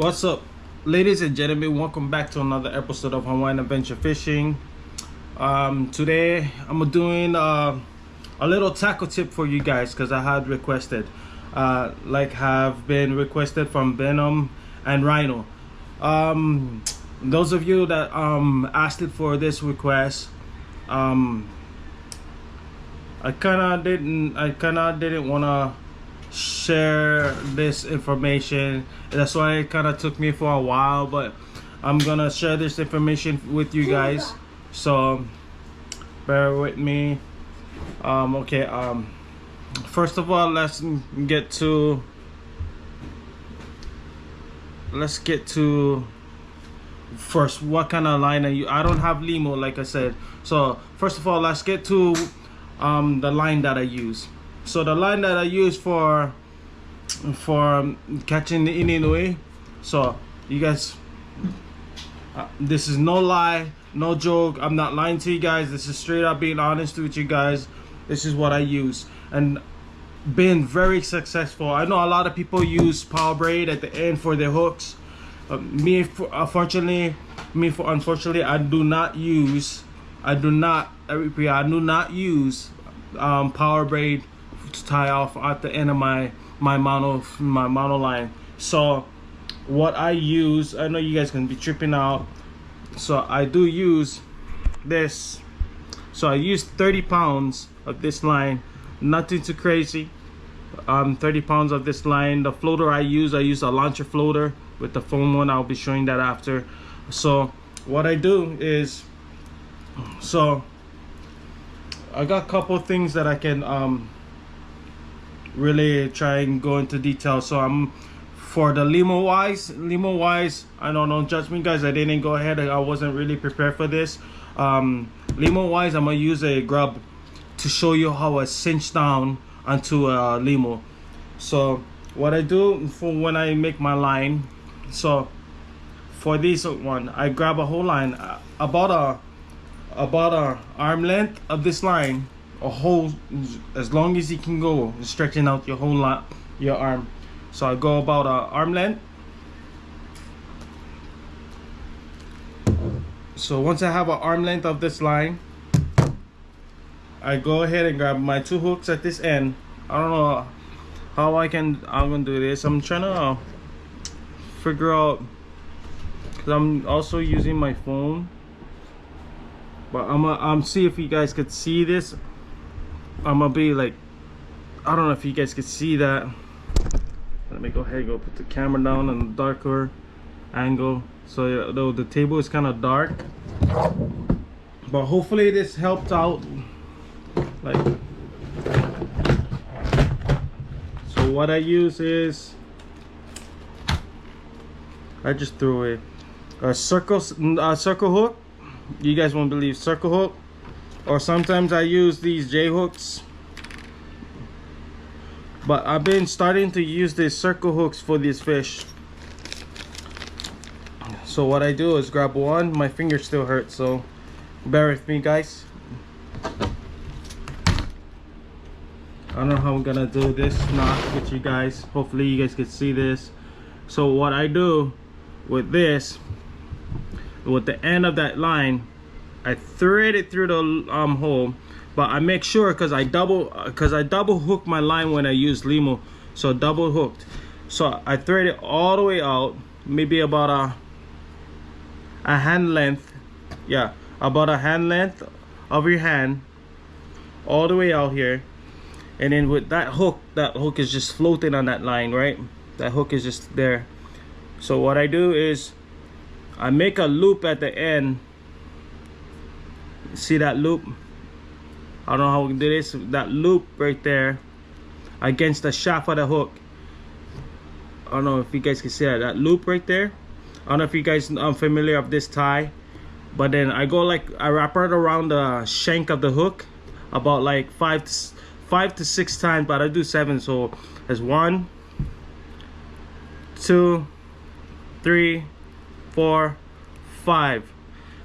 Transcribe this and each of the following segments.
What's up, ladies and gentlemen? Welcome back to another episode of Hawaiian Adventure Fishing. Today I'm doing a little tackle tip for you guys because I had requested, have been requested from Venom and Rhino. Those of you that asked it for this request, I kinda didn't wanna share this information. That's why it kind of took me for a while, but I'm gonna share this information with you guys, so bear with me. First of all, let's get to first what kind of line are you. I don't have Limo, like I said. So first of all, let's get to the line that I use. So the line that I use for catching the Inouye. So you guys, this is no lie, no joke. I'm not lying to you guys. This is straight up being honest with you guys. This is what I use and been very successful. I know a lot of people use power braid at the end for their hooks. Unfortunately, I do not use power braid to tie off at the end of my mono line. So what I use, I know you guys can be tripping out, so I do use this. So I use 30 pounds of this line, nothing too crazy. 30 pounds of this line. The floater I use a launcher floater with the foam one. I'll be showing that after. So what I do is, so I got a couple things that I can really try and go into detail. So I'm for the Limo wise, I don't judge me guys, I didn't go ahead, I wasn't really prepared for this. Limo wise, I'm gonna use a grub to show you how I cinch down onto a Limo. So what I do for when I make my line, so for this one, I grab a whole line, about a arm length of this line, a whole, as long as you can go, stretching out your whole lot, your arm. So I go about a arm length. So once I have an arm length of this line, I go ahead and grab my two hooks at this end. I don't know how I'm gonna do this. I'm trying to figure out, because I'm also using my phone, but I'm see if you guys could see this. I'm gonna be like, I don't know if you guys could see that. Let me go ahead and go put the camera down on a darker angle. So though the table is kind of dark, but hopefully this helped out. Like, so what I use is, I just threw a circle hook. You guys won't believe, circle hook. Or sometimes I use these J hooks, but I've been starting to use these circle hooks for these fish. So what I do is grab one. My finger still hurts, so bear with me guys. I don't know how I'm gonna do this knot with you guys. Hopefully you guys can see this. So what I do with this, with the end of that line, I thread it through the hole, but I make sure, because I double hook my line when I use Limo, so double hooked. So I thread it all the way out, maybe about a hand length, yeah, about a hand length of your hand, all the way out here. And then with that hook is just floating on that line, right? That hook is just there. So what I do is I make a loop at the end. See that loop? I don't know how we do this. That loop right there against the shaft of the hook. I don't know if you guys can see that. That loop right there. I don't know if you guys are familiar with this tie, but then I go like, I wrap it around the shank of the hook about like five to six times, but I do 7. So there's 1, 2, 3, 4, 5.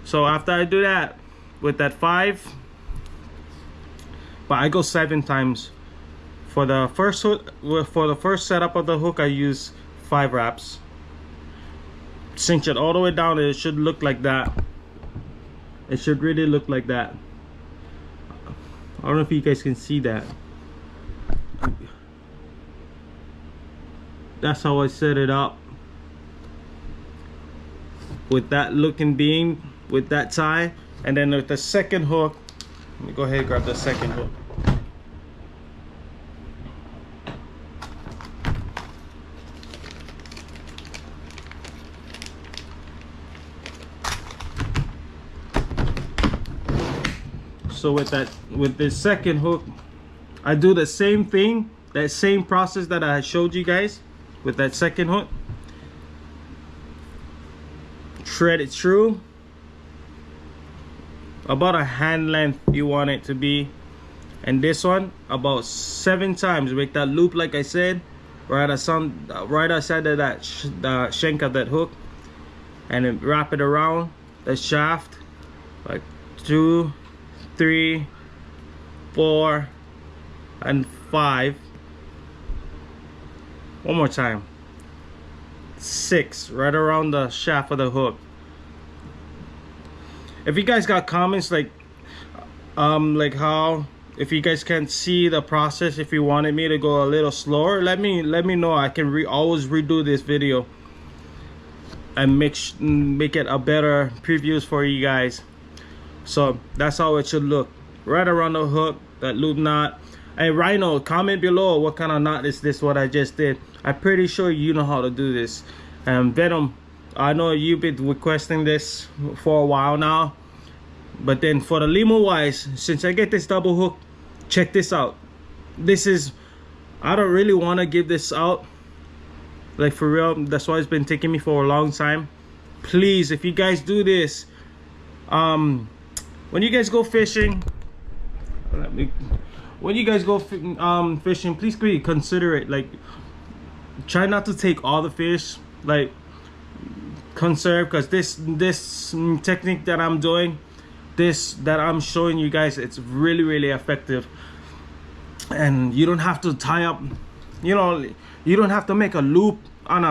So after I do that, with that 5, but I go 7 times. For the first hook, for the first setup of the hook, I use 5 wraps. cinch it all the way down, it should look like that. It should really look like that. I don't know if you guys can see that. That's how I set it up, with that looking beam, with that tie. And then with the second hook, let me go ahead and grab the second hook. So with this second hook, I do the same thing, that same process that I showed you guys with that second hook. Thread it through about a hand length you want it to be, and this one about 7 times. Make that loop like I said, right outside of that shank of that hook, and then wrap it around the shaft like 2, 3, 4, and 5. One more time. 6 right around the shaft of the hook. If you guys got comments like how, if you guys can't see the process, if you wanted me to go a little slower, let me know. I can always redo this video and make it a better previews for you guys. So that's how it should look, right around the hook, that loop knot. Hey Rhino, comment below what kind of knot is this, what I just did. I'm pretty sure you know how to do this. Venom, I know you've been requesting this for a while now, but then for the Limo wise, since I get this double hook, check this out. This is, I don't really want to give this out, like for real. That's why it's been taking me for a long time. Please, if you guys do this, when you guys go fishing, fishing, please be considerate. Like, try not to take all the fish. Like, conserve, because this technique that I'm doing, that I'm showing you guys, it's really effective. And you don't have to tie up, you don't have to make a loop on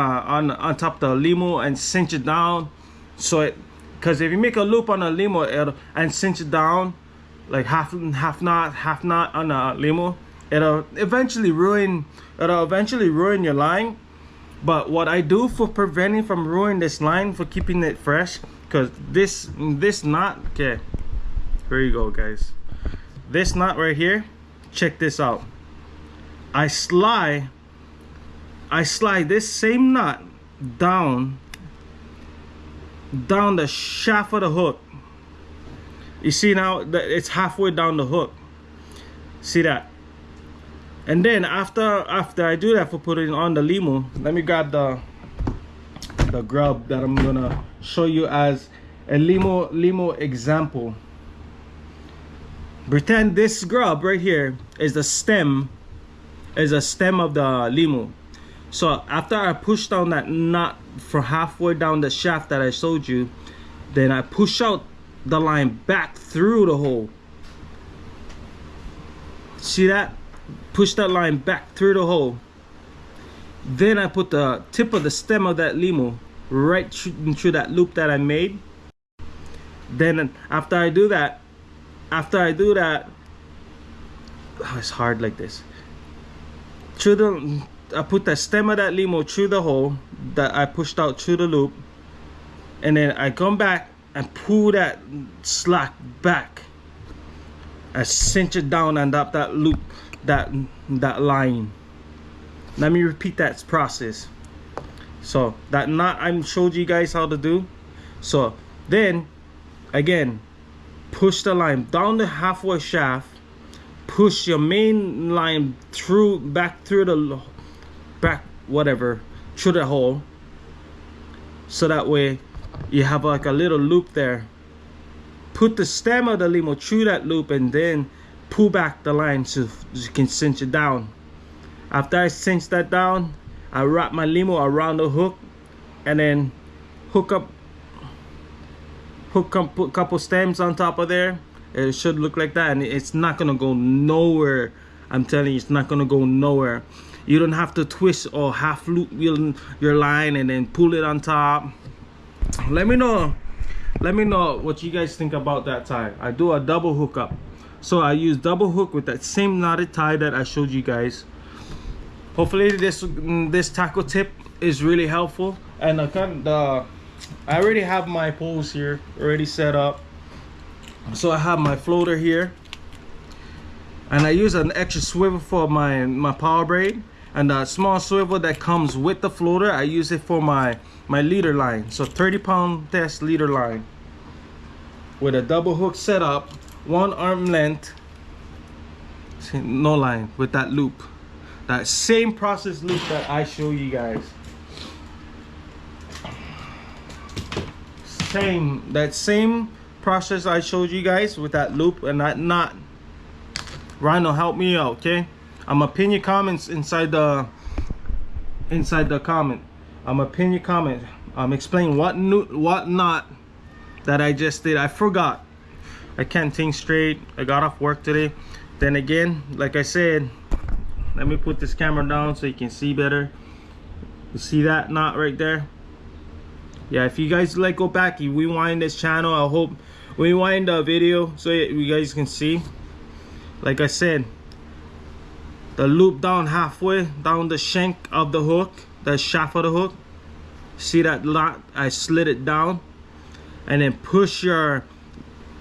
top of the Limo and cinch it down. So because if you make a loop on a Limo and cinch it down like half knot on a Limo, it'll eventually ruin your line. But what I do for preventing from ruining this line, for keeping it fresh, because this knot, okay, here you go guys, this knot right here, check this out. I slide this same knot down the shaft of the hook. You see now that it's halfway down the hook. See that? And then after I do that, for putting on the Limo, let me grab the grub that I'm gonna show you as a Limo example. Pretend this grub right here is the stem, of the Limo. So after I push down that knot for halfway down the shaft that I showed you, then I push out the line back through the hole. See that? Push that line back through the hole. Then I put the tip of the stem of that Limo right through that loop that I made. Then after I do that, oh, it's hard like this. I put the stem of that Limo through the hole that I pushed out through the loop, and then I come back and pull that slack back. I cinch it down and up that loop, that line. Let me repeat that process. So that knot I showed you guys how to do. So then again, push the line down the halfway shaft, push your main line through through the hole, so that way you have like a little loop there. Put the stem of the Limo through that loop, and then pull back the line so you can cinch it down. After I cinch that down, I wrap my Limo around the hook, and then put a couple stems on top of there. It should look like that, and it's not gonna go nowhere. I'm telling you, it's not gonna go nowhere. You don't have to twist or half loop your line and then pull it on top. let me know what you guys think about that tie. I do a double hookup, so I use double hook with that same knotted tie that I showed you guys. Hopefully this tackle tip is really helpful. And I already have my poles here already set up, so I have my floater here, and I use an extra swivel for my power braid, and the small swivel that comes with the floater I use it for my leader line. So 30-pound test leader line with a double hook setup, 1 arm length, no line, with that loop, that same process loop that I show you guys. That same process I showed you guys with that loop and that knot. Rhino, help me out, okay? I'm gonna pin your comments inside the comment. I'm gonna pin your comment. Explain what knot that I just did. I forgot. I can't think straight. I got off work today. Then again, like I said, let me put this camera down so you can see better. You see that knot right there? Yeah, if you guys like, go back, you rewind this channel. I hope rewind the video so you guys can see. Like I said, the loop down halfway down the shank of the hook, the shaft of the hook. See that knot? I slid it down, and then push your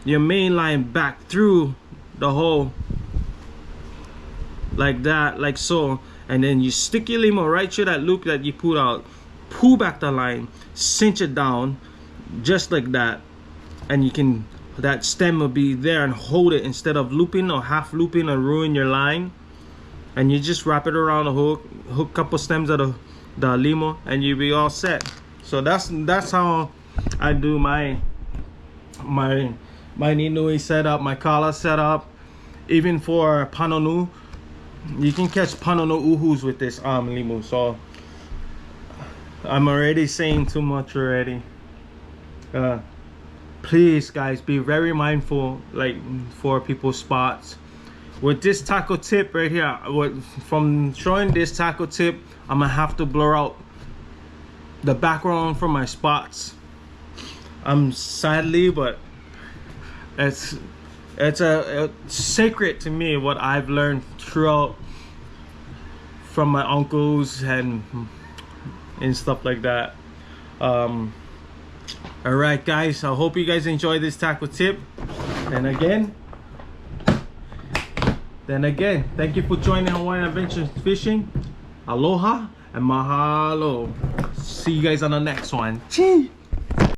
main line back through the hole like that, like so, and then you stick your limo right through that loop that you pulled out. Pull back the line, cinch it down just like that, and you can, that stem will be there, and hold it instead of looping or half looping and ruin your line. And you just wrap it around the hook, hook couple stems of the limo, and you'll be all set. So that's how I do my Ninui setup, my Kala setup. Even for Panonu, you can catch Panonu uhus with this limo. So I'm already saying too much already. Please guys, be very mindful, like, for people's spots. With this tackle tip right here, from showing this tackle tip, I'm gonna have to blur out the background for my spots. Sadly, but it's a secret to me what I've learned throughout from my uncles and stuff like that. All right guys, I hope you guys enjoyed this tackle tip. And again, thank you for joining Hawaiian Adventures Fishing. Aloha and mahalo. See you guys on the next one. Chee!